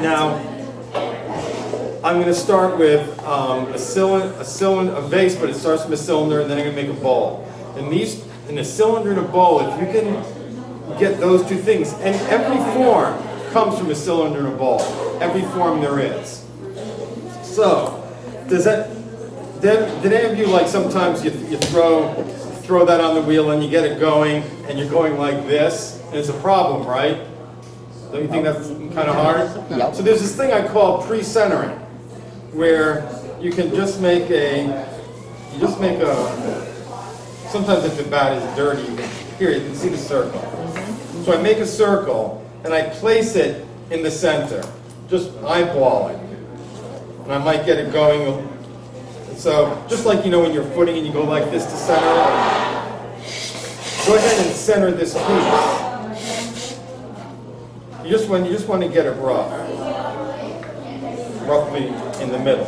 Now, I'm going to start with a vase, but it starts from a cylinder, and then I'm going to make a bowl. And in a cylinder and a bowl, if you can get those two things, and every form comes from a cylinder and a bowl. Every form there is. So, did any of you, like, sometimes you throw that on the wheel and you get it going, and you're going like this, and it's a problem, right? Don't you think that's kind of hard? Yep. So there's this thing I call pre-centering, where you can just make sometimes if the bat is dirty, here you can see the circle. So I make a circle, and I place it in the center, just eyeball it. And I might get it going. So just like, you know, when you're footing and you go like this to center it, go ahead and center this piece. You just want to get it roughly in the middle.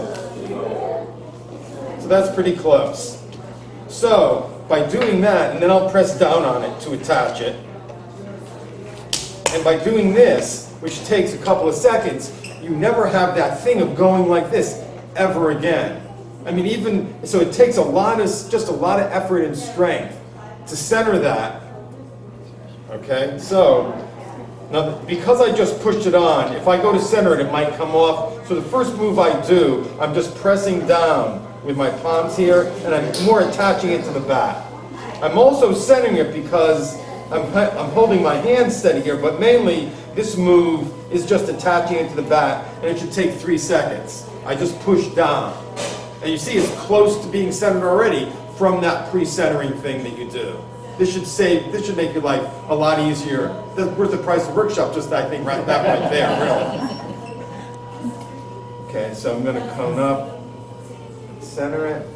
So that's pretty close. So by doing that, and then I'll press down on it to attach it. And by doing this, which takes a couple of seconds, you never have that thing of going like this ever again. I mean, so it takes just a lot of effort and strength to center that. Okay, so now because I just pushed it on, if I go to center it, it might come off. So the first move I do, I'm just pressing down with my palms here, and I'm more attaching it to the bat. I'm also centering it because I'm holding my hand steady here, but mainly this move is just attaching it to the bat, and it should take 3 seconds. I just push down. And you see it's close to being centered already from that pre-centering thing that you do. This should make your life a lot easier. That's worth the price of workshop, just that thing right there, really. Okay, so I'm going to cone up, center it.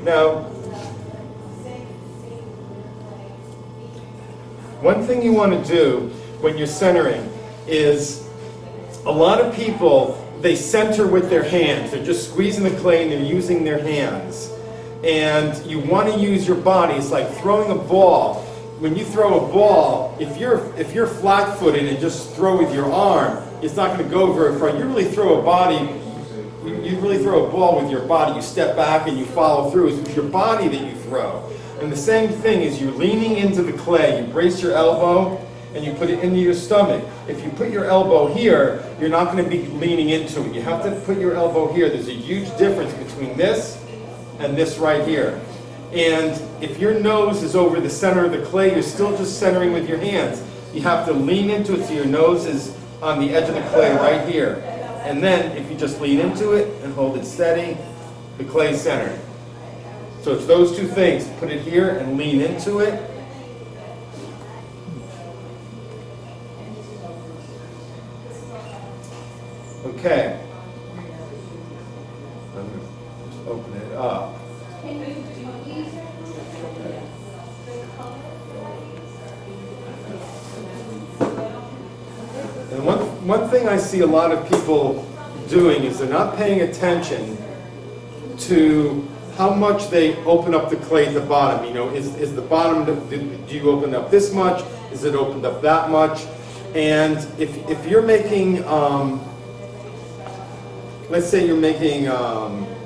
Now, one thing you want to do when you're centering is, a lot of people, they center with their hands. They're just squeezing the clay and they're using their hands. And you want to use your body. It's like throwing a ball. When you throw a ball, if you're flat-footed and just throw with your arm, it's not going to go very far. You really throw a ball with your body. You step back and you follow through. It's with your body that you throw. And the same thing is, you're leaning into the clay. You brace your elbow and you put it into your stomach. If you put your elbow here, you're not going to be leaning into it. You have to put your elbow here. There's a huge difference between this and this right here. And if your nose is over the center of the clay, you're still just centering with your hands. You have to lean into it so your nose is on the edge of the clay right here. And then if you just lean into it and hold it steady, the clay is centered. So it's those two things. Put it here and lean into it. Okay. I'm going to just open it up. And one thing I see a lot of people doing is they're not paying attention to how much they open up the clay at the bottom. You know, is the bottom, do you open up this much? Is it opened up that much? And if you're making, let's say you're making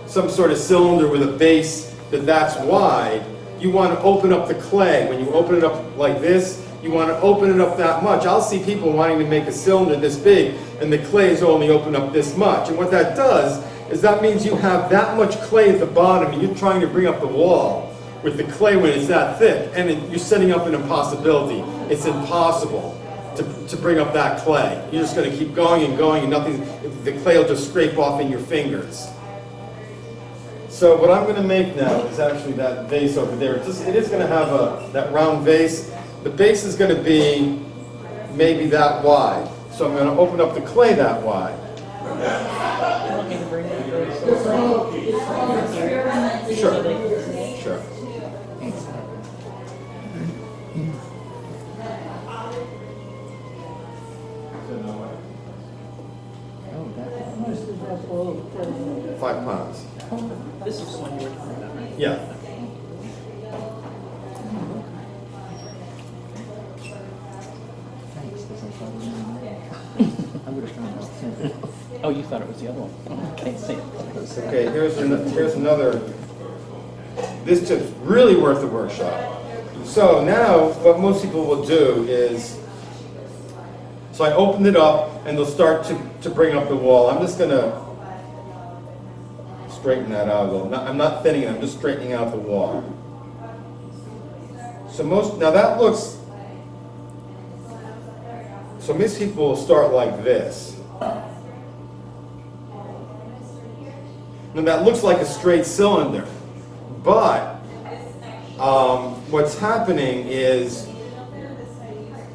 some sort of cylinder with a base that's wide, you want to open up the clay. When you open it up like this, you want to open it up that much. I'll see people wanting to make a cylinder this big, and the clay is only open up this much. And what that does is that means you have that much clay at the bottom, and you're trying to bring up the wall with the clay when it's that thick, and you're setting up an impossibility. It's impossible to bring up that clay. You're just going to keep going and going, and the clay will just scrape off in your fingers. So what I'm going to make now is actually that vase over there. It is going to have that round vase. The base is going to be maybe that wide. So I'm going to open up the clay that wide. Sure. Sure. £5. This is the one you were talking about, right? Yeah. Oh, you thought it was the other one. Okay, see it. Okay, here's another. This tip's really worth the workshop. So now, what most people will do is, so I opened it up, and they'll start to bring up the wall. I'm just going to straighten that out a little. I'm not thinning it, I'm just straightening out the wall. So now that looks, so most people will start like this. Now that looks like a straight cylinder, but what's happening is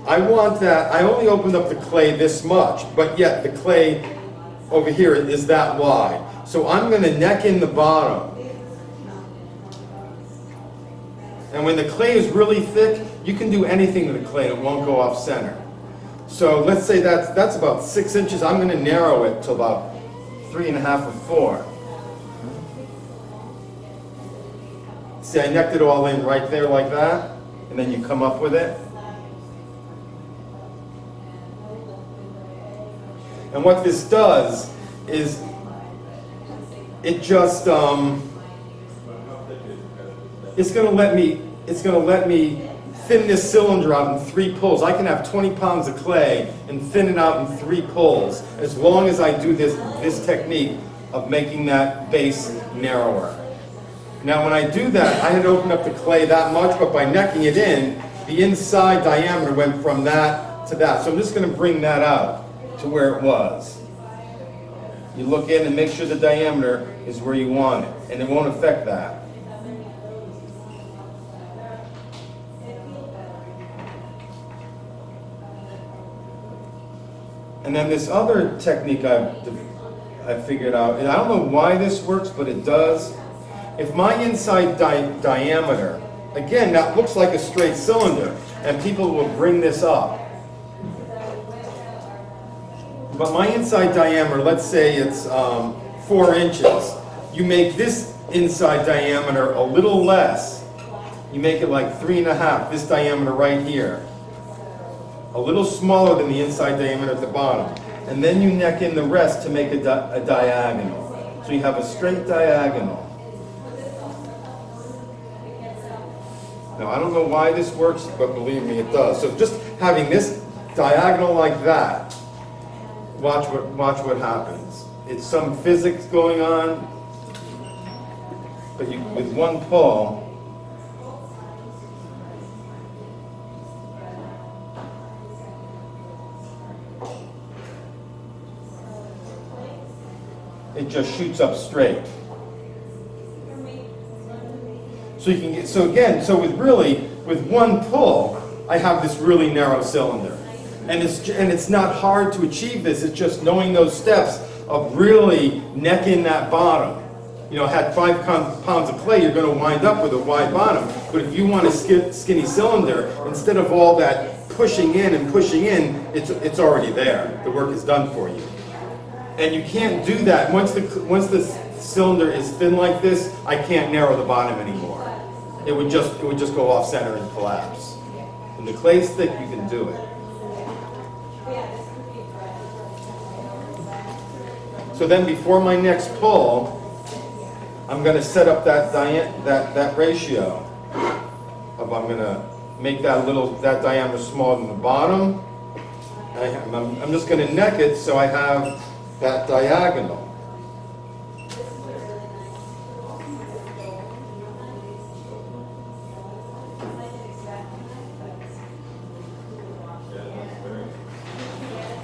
I only opened up the clay this much, but yet the clay over here is that wide. So I'm going to neck in the bottom. And when the clay is really thick, you can do anything to the clay and it won't go off center. So let's say that's about 6 inches. I'm going to narrow it to about 3.5 or 4. See, I necked it all in right there like that, and then you come up with it. And what this does is it just it's going to let me thin this cylinder out in 3 pulls. I can have 20 pounds of clay and thin it out in 3 pulls as long as I do this technique of making that base narrower. Now when I do that, I had to open up the clay that much, but by necking it in, the inside diameter went from that to that. So I'm just going to bring that out to where it was. You look in and make sure the diameter is where you want it, and it won't affect that. And then this other technique I figured out, and I don't know why this works, but it does. If my inside diameter, again, that looks like a straight cylinder, and people will bring this up. But my inside diameter, let's say it's 4 inches. You make this inside diameter a little less. You make it like 3.5, this diameter right here. A little smaller than the inside diameter at the bottom. And then you neck in the rest to make a diagonal. So you have a straight diagonal. Now I don't know why this works, but believe me, it does. So just having this diagonal like that, watch what happens. It's some physics going on, but with one pull, it just shoots up straight. So you can get, so with one pull, I have this really narrow cylinder. And it's not hard to achieve this, it's just knowing those steps of really necking that bottom. You know, had 5 pounds of clay, you're going to wind up with a wide bottom. But if you want a skinny cylinder, instead of all that pushing in and pushing in, it's already there. The work is done for you. And you can't do that. Once the cylinder is thin like this, I can't narrow the bottom anymore. It would just go off center and collapse. When the clay's thick, you can do it. So then before my next pull, I'm going to set up that ratio of I'm going to make that diameter smaller than the bottom. I'm just going to neck it so I have that diagonal.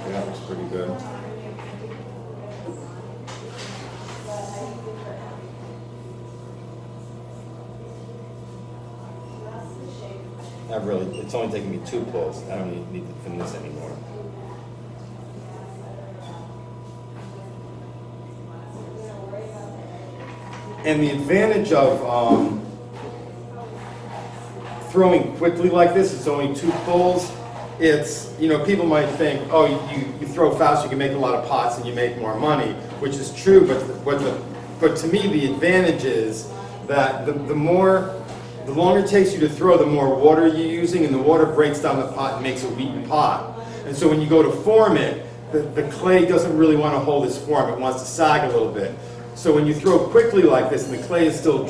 That looks pretty good. It's only taking me 2 pulls. I don't need to thin this anymore. And the advantage of throwing quickly like this, it's only 2 pulls. It's, you know, people might think, oh, you throw fast, you can make a lot of pots and you make more money, which is true, but to me the advantage is that the longer it takes you to throw, the more water you're using, and the water breaks down the pot and makes a weakened pot. And so when you go to form it, the clay doesn't really want to hold its form. It wants to sag a little bit. So when you throw quickly like this and the clay is still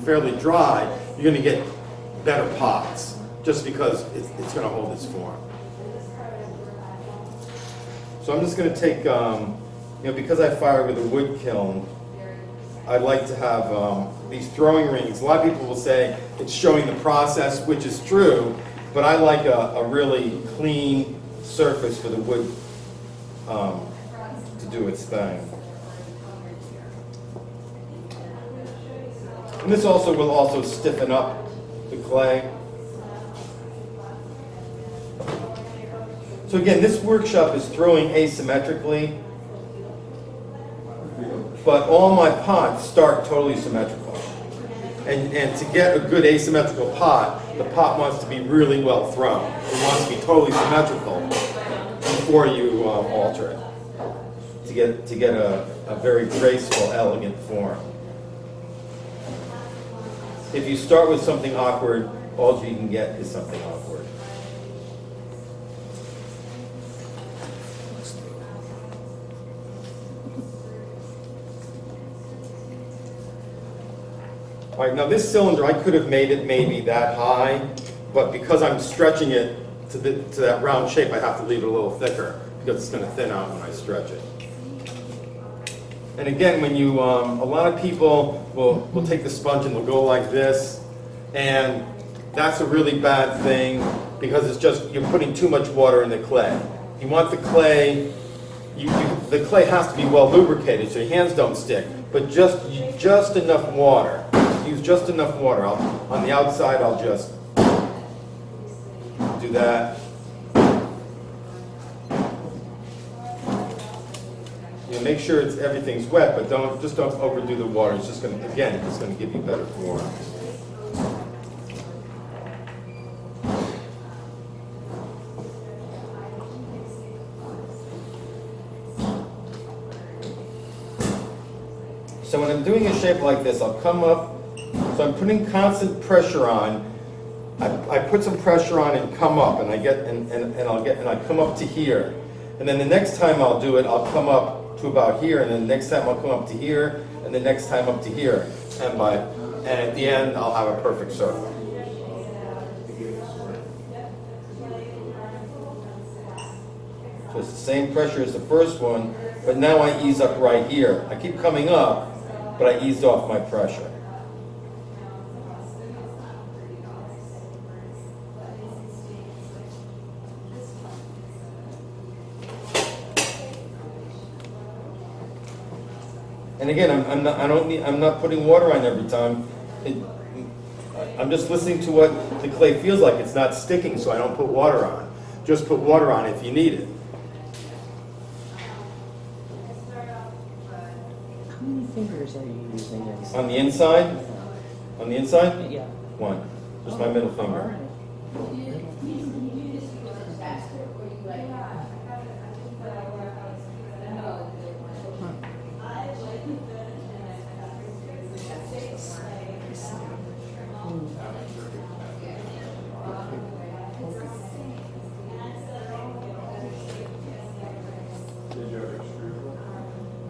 fairly dry, you're going to get better pots, just because it's going to hold its form. So I'm just going to take, because I fire with a wood kiln, I'd like to have these throwing rings. A lot of people will say it's showing the process, which is true, but I like a really clean surface for the wood to do its thing. And this also will also stiffen up the clay. So again, this workshop is throwing asymmetrically, but all my pots start totally symmetrical. And to get a good asymmetrical pot, the pot wants to be really well thrown. It wants to be totally symmetrical before you alter it, to get a very graceful, elegant form. If you start with something awkward, all you can get is something awkward. All right, now this cylinder, I could have made it maybe that high, but because I'm stretching it to that round shape, I have to leave it a little thicker because it's going to thin out when I stretch it. And again, when you, a lot of people will take the sponge and they'll go like this, and that's a really bad thing because it's just, you're putting too much water in the clay. You want the clay, the clay has to be well lubricated so your hands don't stick, but just enough water. Use just enough water. On the outside, I'll just do that. Make sure everything's wet, but don't overdo the water. It's just going to, again, it's going to give you better form. So when I'm doing a shape like this, I'll come up. So I'm putting constant pressure on. I put some pressure on and come up, and I come up to here, and then the next time I'll do it, I'll come up to about here, and then the next time I'll come up to here, and the next time up to here, and at the end I'll have a perfect circle. So it's the same pressure as the first one, but now I ease up right here. I keep coming up, but I eased off my pressure. And again, I'm not putting water on every time. I'm just listening to what the clay feels like. It's not sticking, so I don't put water on. Just put water on if you need it. How many fingers are you using? On the inside? On the inside? Yeah. One. Just my middle finger. All right.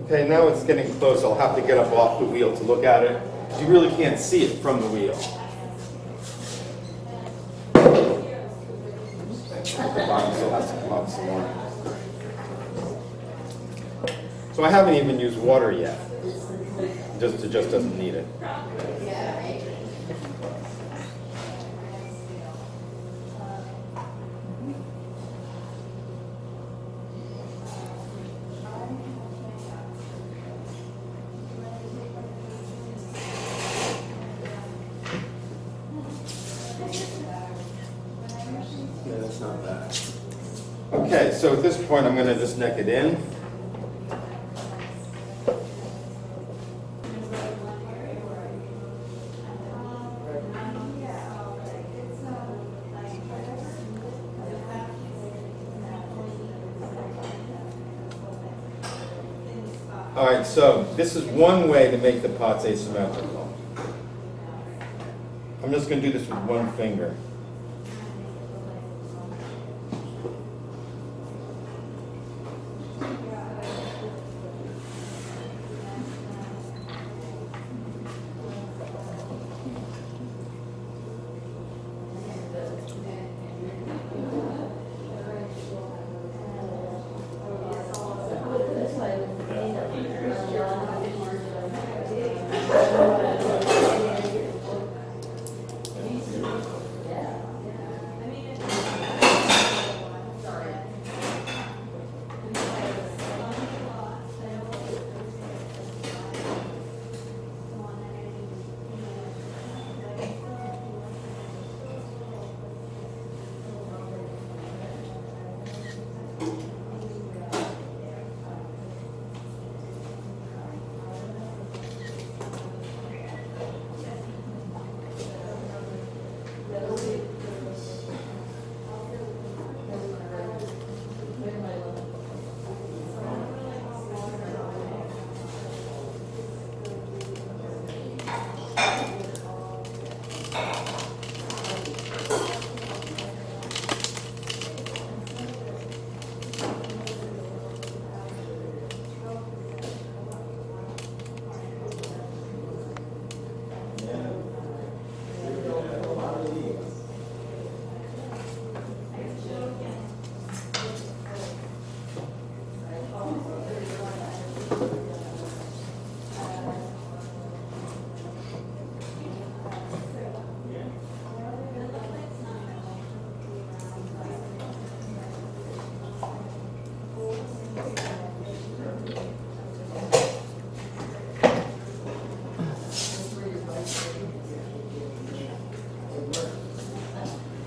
Okay, now it's getting close. I'll have to get up off the wheel to look at it. You really can't see it from the wheel. The bottom still has to come out some more. So I haven't even used water yet. It just doesn't need it. Not bad. Okay, so at this point I'm going to just neck it in. All right, so this is one way to make the pots asymmetrical. I'm just going to do this with one finger.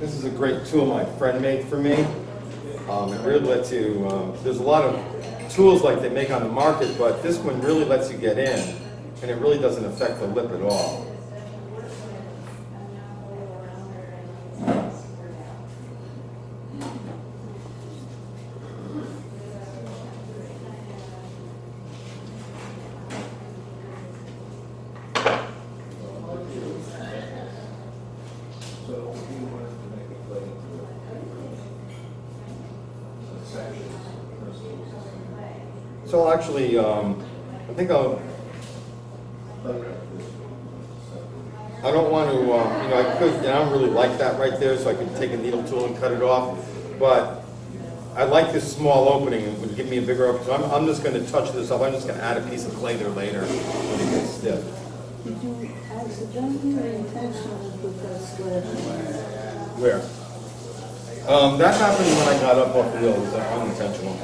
This is a great tool my friend made for me. It really lets you, there's a lot of tools like they make on the market, but this one really lets you get in, and it really doesn't affect the lip at all. So actually, I think I don't want to, I could, I don't really like that right there, so I could take a needle tool and cut it off, but I like this small opening. It would give me a bigger opening. So I'm just going to touch this up. I'm just going to add a piece of clay there later when it gets stiff. Did you accidentally or intentionally put that square? Where? That happened when I got up off the wheel. It was unintentional.